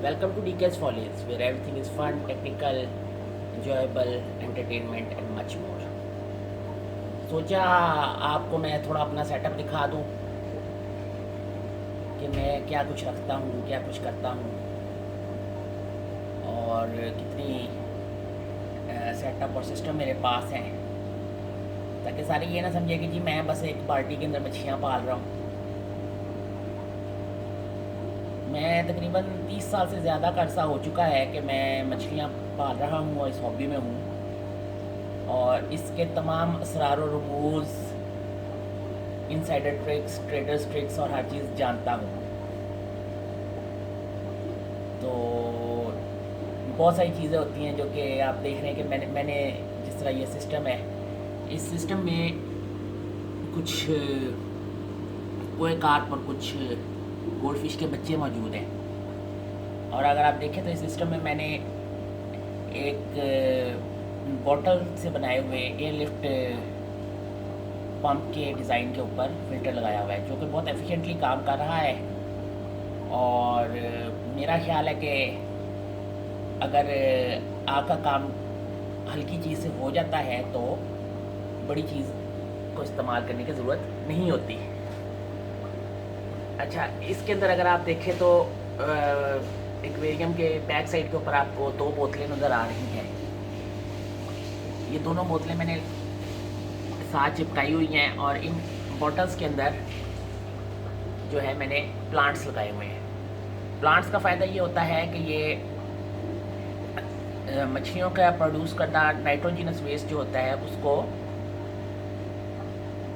Welcome to DK's Follies, where everything is fun, technical, enjoyable, entertainment and much more. सोचा आपको मैं थोड़ा अपना सेटअप दिखा दूं कि मैं क्या कुछ रखता हूं, क्या कुछ करता हूं और कितनी सेटअप और सिस्टम मेरे पास हैं, ताकि सारे ये ना समझे कि जी मैं बस एक बाल्टी के अंदर मछलियाँ पाल रहा हूँ। मैं तकरीबन 30 साल से ज़्यादा का अरसा हो चुका है कि मैं मछलियाँ पाल रहा हूँ और इस हॉबी में हूँ, और इसके तमाम असरार और रमूज़, इनसाइडर ट्रिक्स, ट्रेडर्स ट्रिक्स और हर चीज़ जानता हूँ। तो बहुत सारी चीज़ें होती हैं जो कि आप देख रहे हैं कि मैंने जिस तरह ये सिस्टम है, इस सिस्टम में कुछ कोई कार्प और कुछ गोल्ड फिश के बच्चे मौजूद हैं। और अगर आप देखें तो इस सिस्टम में मैंने एक बॉटल से बनाए हुए एयरलिफ्ट पंप के डिज़ाइन के ऊपर फ़िल्टर लगाया हुआ है, जो कि बहुत एफिशिएंटली काम कर रहा है। और मेरा ख्याल है कि अगर आपका काम हल्की चीज़ से हो जाता है तो बड़ी चीज़ को इस्तेमाल करने की ज़रूरत नहीं होती। अच्छा, इसके अंदर अगर आप देखें तो एक्वेरियम के बैक साइड के ऊपर आपको दो बोतलें नज़र आ रही हैं। ये दोनों बोतलें मैंने साथ चिपकाई हुई हैं और इन बॉटल्स के अंदर जो है मैंने प्लांट्स लगाए हुए हैं। प्लांट्स का फ़ायदा ये होता है कि ये मछलियों का प्रोड्यूस करना नाइट्रोजिनस वेस्ट जो होता है उसको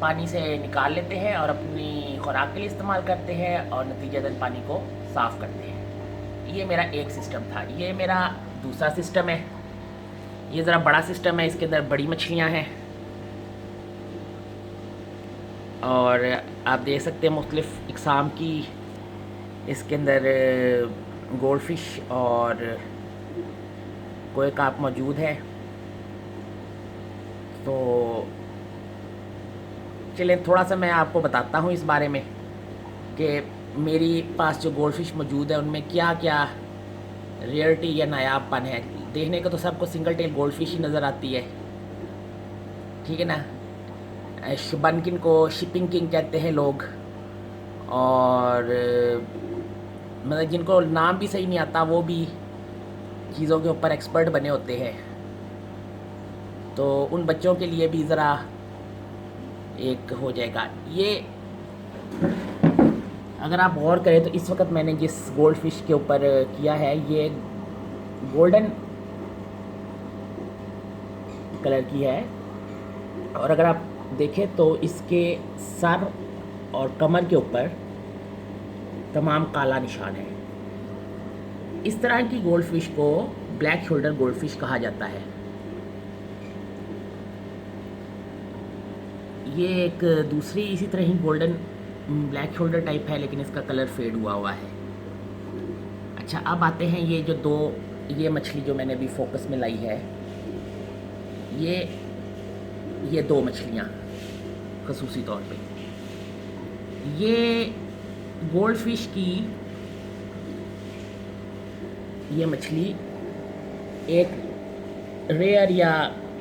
पानी से निकाल लेते हैं और अपनी खुराक के लिए इस्तेमाल करते हैं, और नतीजतन पानी को साफ़ करते हैं। ये मेरा एक सिस्टम था। ये मेरा दूसरा सिस्टम है। ये ज़रा बड़ा सिस्टम है, इसके अंदर बड़ी मछलियाँ हैं और आप देख सकते हैं मुख्तलिफ़ इक़साम की इसके अंदर गोल्ड फिश और कोई कार्प मौजूद है। तो चलें थोड़ा सा मैं आपको बताता हूँ इस बारे में कि मेरी पास जो गोल्ड फिश मौजूद है उनमें क्या क्या रेयरिटी या नायाबपन है। देखने को तो सबको सिंगल टेल गोल्ड फिश ही नज़र आती है, ठीक है ना। शबनकिन को शिपिंग किंग कहते हैं लोग, और मतलब जिनको नाम भी सही नहीं आता वो भी चीज़ों के ऊपर एक्सपर्ट बने होते हैं। तो उन बच्चों के लिए भी ज़रा एक हो जाएगा ये। अगर आप गौर करें तो इस वक्त मैंने जिस गोल्ड फिश के ऊपर किया है ये गोल्डन कलर की है, और अगर आप देखें तो इसके सर और कमर के ऊपर तमाम काला निशान है। इस तरह की गोल्ड फिश को ब्लैक शोल्डर गोल्ड फिश कहा जाता है। ये एक दूसरी इसी तरह ही गोल्डन ब्लैक शोल्डर टाइप है, लेकिन इसका कलर फेड हुआ है। अच्छा, अब आते हैं ये मछली जो मैंने अभी फोकस में लाई है। ये दो मछलियाँ खसूसी तौर पे, ये गोल्ड फिश की ये मछली एक रेयर या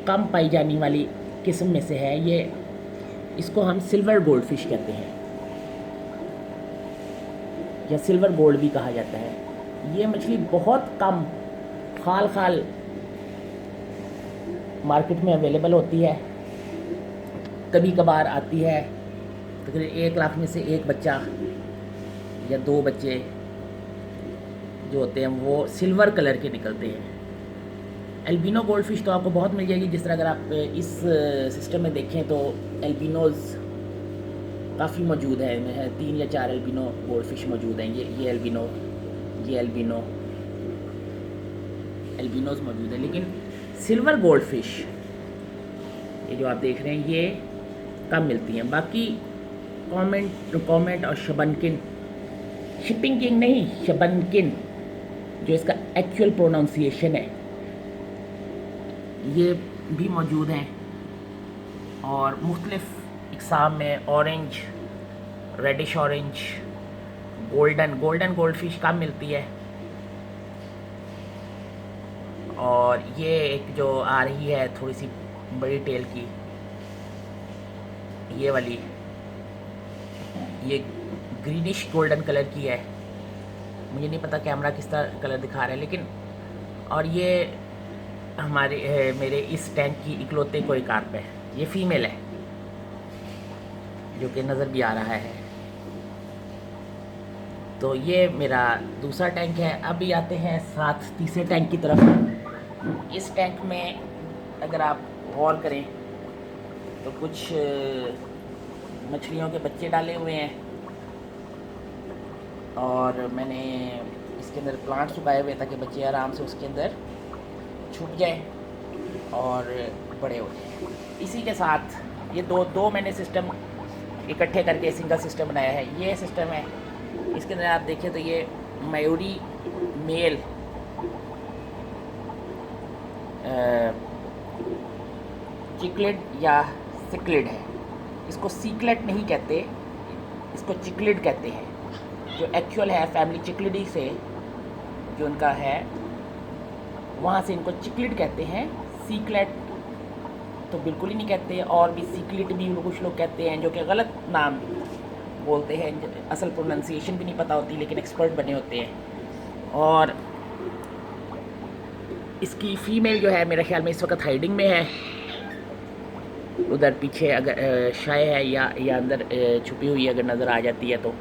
कम पाई जाने वाली किस्म में से है। इसको हम सिल्वर गोल्ड फिश कहते हैं या सिल्वर गोल्ड भी कहा जाता है। ये मछली बहुत कम खाल मार्केट में अवेलेबल होती है, कभी कभार आती है। तकरीबन 1 लाख में से एक बच्चा या 2 बच्चे जो होते हैं वो सिल्वर कलर के निकलते हैं। एल्बिनो गोल्ड फिश तो आपको बहुत मिल जाएगी। जिस तरह अगर आप इस सिस्टम में देखें तो एल्बिनोज़ काफ़ी मौजूद है। 3 या 4 एल्बिनो गोल्ड फिश मौजूद हैं। ये एल्बिनोज़ मौजूद है, लेकिन सिल्वर गोल्ड फिश ये जो आप देख रहे हैं ये कम मिलती हैं। बाकी कॉमेट और शबनकिन, शिपिंग किंग नहीं, शबनकिन जो इसका एक्चुअल प्रोनाउंसिएशन है, ये भी मौजूद हैं। और मुख्तलिफ़ इक़साम में orange, reddish orange, golden goldfish कम मिलती है। और ये एक जो आ रही है थोड़ी सी बड़ी टेल की, ये वाली, ये ग्रीनिश गोल्डन कलर की है। मुझे नहीं पता कैमरा किस तरह कलर दिखा रहा है, लेकिन और ये मेरे इस टैंक की इकलौते कोई कार्प है। ये फीमेल है जो कि नज़र भी आ रहा है। तो ये मेरा दूसरा टैंक है। अभी आते हैं साथ तीसरे टैंक की तरफ। इस टैंक में अगर आप गौर करें तो कुछ मछलियों के बच्चे डाले हुए हैं, और मैंने इसके अंदर प्लांट्स उगाए हुए ताकि बच्चे आराम से उसके अंदर छुप जाए और बड़े हो जाए। इसी के साथ ये दो मैंने सिस्टम इकट्ठे करके सिंगल सिस्टम बनाया है। ये सिस्टम है, इसके अंदर आप देखें तो ये मयूरी मेल चिकलिड या सिक्लिड है। इसको सीक्लेट नहीं कहते, इसको चिकलिड कहते हैं। जो एक्चुअल है फैमिली चिकलिडी से जो उनका है, वहाँ से इनको चिकलिड कहते हैं। सीक्लेट तो बिल्कुल ही नहीं कहते, और भी सीक्लिट भी कुछ लोग कहते हैं, जो कि गलत नाम बोलते हैं। असल प्रोनाउंसिएशन भी नहीं पता होती, लेकिन एक्सपर्ट बने होते हैं। और इसकी फ़ीमेल जो है मेरे ख्याल में इस वक्त हाइडिंग में है, उधर पीछे अगर शाय है या अंदर छुपी हुई अगर नज़र आ जाती है तो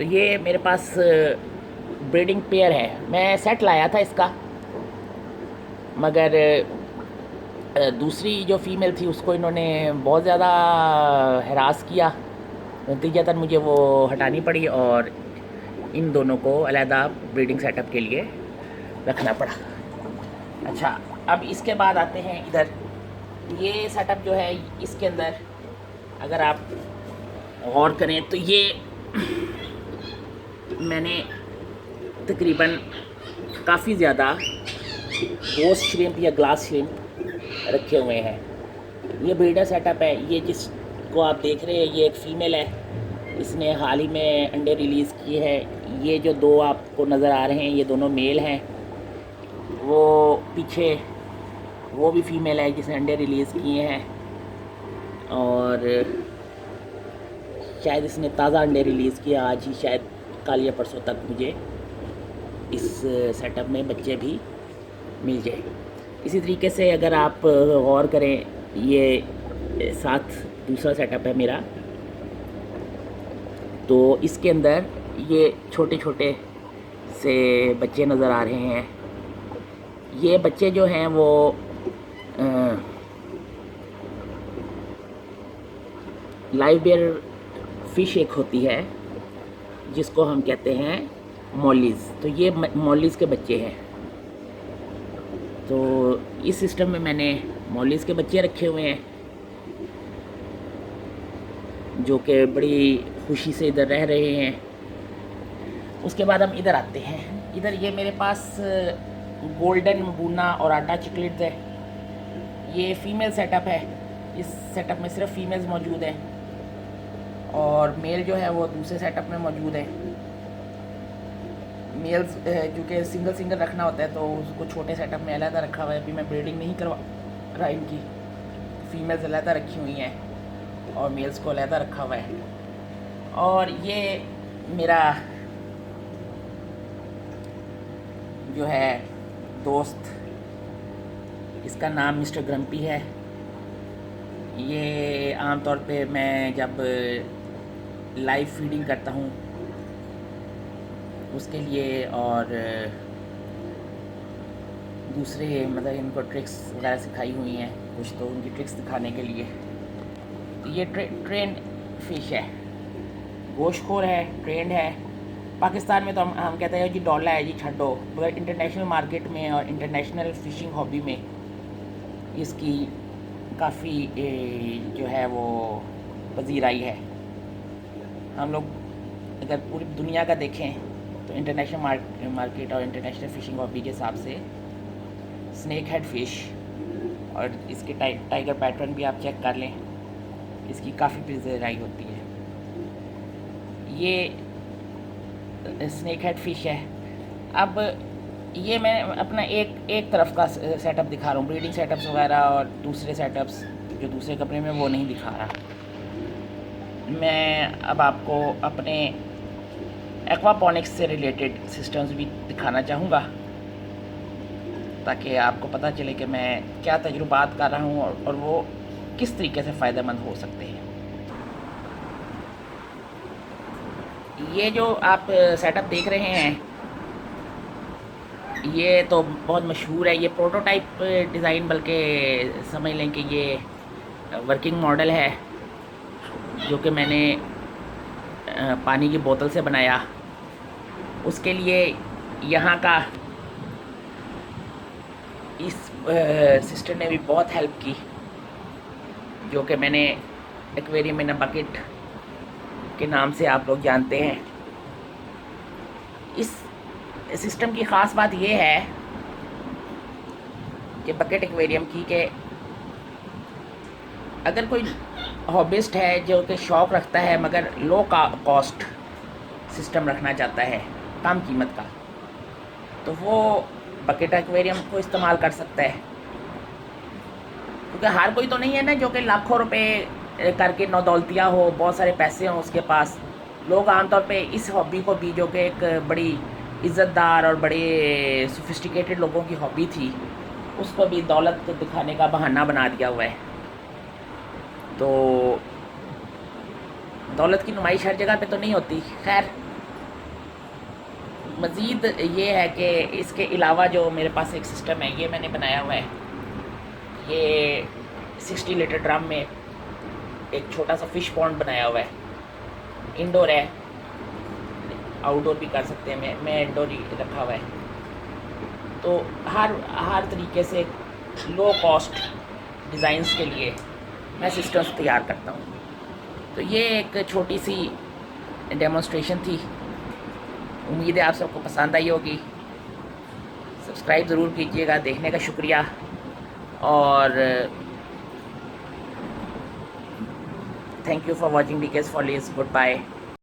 ये मेरे पास ब्रीडिंग पेयर है। मैं सेट लाया था इसका, मगर दूसरी जो फ़ीमेल थी उसको इन्होंने बहुत ज़्यादा हरास किया, नतीजतन मुझे वो हटानी पड़ी और इन दोनों को अलहदा ब्रीडिंग सेटअप के लिए रखना पड़ा। अच्छा, अब इसके बाद आते हैं इधर। ये सेटअप जो है इसके अंदर अगर आप गौर करें तो ये मैंने तकरीबन काफ़ी ज़्यादा गोश्त श्रिम्प या ग्लास श्रिम्प रखे हुए हैं। ये ब्रीडर सेटअप है। ये जिसको आप देख रहे हैं ये एक फ़ीमेल है, इसने हाल ही में अंडे रिलीज़ किए हैं। ये जो दो आपको नज़र आ रहे हैं ये दोनों मेल हैं। वो पीछे वो भी फ़ीमेल है जिसने अंडे रिलीज़ किए हैं, और शायद इसने ताज़ा अंडे रिलीज़ किया आज ही, शायद कल या परसों तक मुझे इस सेटअप में बच्चे भी मिल जाए। इसी तरीके से अगर आप गौर करें, ये साथ दूसरा सेटअप है मेरा, तो इसके अंदर ये छोटे छोटे से बच्चे नज़र आ रहे हैं। ये बच्चे जो हैं वो लाइव बेयर फ़िश एक होती है जिसको हम कहते हैं मॉलीज़। तो ये मॉलीज़ के बच्चे हैं। तो इस सिस्टम में मैंने मॉलीज़ के बच्चे रखे हुए हैं जो कि बड़ी खुशी से इधर रह रहे हैं। उसके बाद हम इधर आते हैं। इधर ये मेरे पास गोल्डन बूना और आटा चिकलिड्स है। ये फ़ीमेल सेटअप है। इस सेटअप में सिर्फ फीमेल्स मौजूद हैं और मेल जो है वो दूसरे सेटअप में मौजूद है। मेल्स जो कि सिंगल रखना होता है तो उसको छोटे सेटअप में अलहदा रखा हुआ है। अभी मैं ब्रीडिंग नहीं करवा रहा इनकी, फ़ीमेल्स अलहदा रखी हुई हैं और मेल्स को अलहदा रखा हुआ है। और ये मेरा जो है दोस्त, इसका नाम मिस्टर ग्रम्पी है। ये आमतौर पे मैं जब लाइव फीडिंग करता हूँ उसके लिए और दूसरे मतलब इनको ट्रिक्स वगैरह सिखाई हुई हैं कुछ, तो उनकी ट्रिक्स दिखाने के लिए। तो ये ट्रेंड फ़िश है, गोश्तखोर है, ट्रेंड है। पाकिस्तान में तो हम कहते हैं जी डॉला है जी छड्डो, मगर इंटरनेशनल मार्केट में और इंटरनेशनल फ़िशिंग हॉबी में इसकी काफ़ी जो है वो पजीराई है। हम लोग अगर पूरी दुनिया का देखें तो इंटरनेशनल मार्केट और इंटरनेशनल फ़िशिंग हॉबी के हिसाब से स्नेक हेड फ़िश और इसके टाइगर पैटर्न भी आप चेक कर लें, इसकी काफ़ी पजीराई होती है। ये स्नेक हेड फ़िश है। अब ये मैं अपना एक तरफ का सेटअप दिखा रहा हूँ, ब्रीडिंग सेटअप्स वगैरह, और दूसरे सेटअप्स जो दूसरे कमरे में वो नहीं दिखा रहा। मैं अब आपको अपने एक्वापॉनिक्स से रिलेटेड सिस्टम्स भी दिखाना चाहूँगा, ताकि आपको पता चले कि मैं क्या तजुर्बात कर रहा हूँ और वो किस तरीके से फ़ायदेमंद हो सकते हैं। ये जो आप सेटअप देख रहे हैं, ये तो बहुत मशहूर है। ये प्रोटोटाइप डिज़ाइन, बल्कि समझ लें कि ये वर्किंग मॉडल है, जो कि मैंने पानी की बोतल से बनाया। उसके लिए यहाँ का इस सिस्टर ने भी बहुत हेल्प की, जो कि मैंने एक्वेरियम इन अ बकेट के नाम से आप लोग जानते हैं। इस सिस्टम की ख़ास बात यह है कि बकेट एक्वेरियम की, कि अगर कोई हॉबिस्ट है जो कि शौक़ रखता है मगर लो कॉस्ट सिस्टम रखना चाहता है, कम कीमत का, तो वो बकेट एक्वेरियम को इस्तेमाल कर सकता है। क्योंकि हर कोई तो नहीं है ना जो कि लाखों रुपए करके नौदौलतिया हो, बहुत सारे पैसे हों उसके पास। लोग आमतौर पे इस हॉबी को भी, जो कि एक बड़ी इज़्ज़तदार और बड़े सोफिस्टिकेटेड लोगों की हॉबी थी, उसको भी दौलत दिखाने का बहाना बना दिया हुआ है। तो दौलत की नुमाइश हर जगह पे तो नहीं होती। खैर, मज़ीद ये है कि इसके अलावा जो मेरे पास एक सिस्टम है, ये मैंने बनाया हुआ है। ये 60 लीटर ड्रम में एक छोटा सा फ़िश पॉन्ड बनाया हुआ है। इंडोर है, आउटडोर भी कर सकते हैं। मैं इंडोर ही रखा हुआ है। तो हर तरीके से लो कॉस्ट डिज़ाइंस के लिए मैं सिस्टम्स तैयार करता हूँ। तो ये एक छोटी सी डेमोन्स्ट्रेशन थी। उम्मीद है आप सबको पसंद आई होगी। सब्सक्राइब ज़रूर कीजिएगा। देखने का शुक्रिया, और थैंक यू फॉर वॉचिंग डीकेस फॉलीज। Good bye.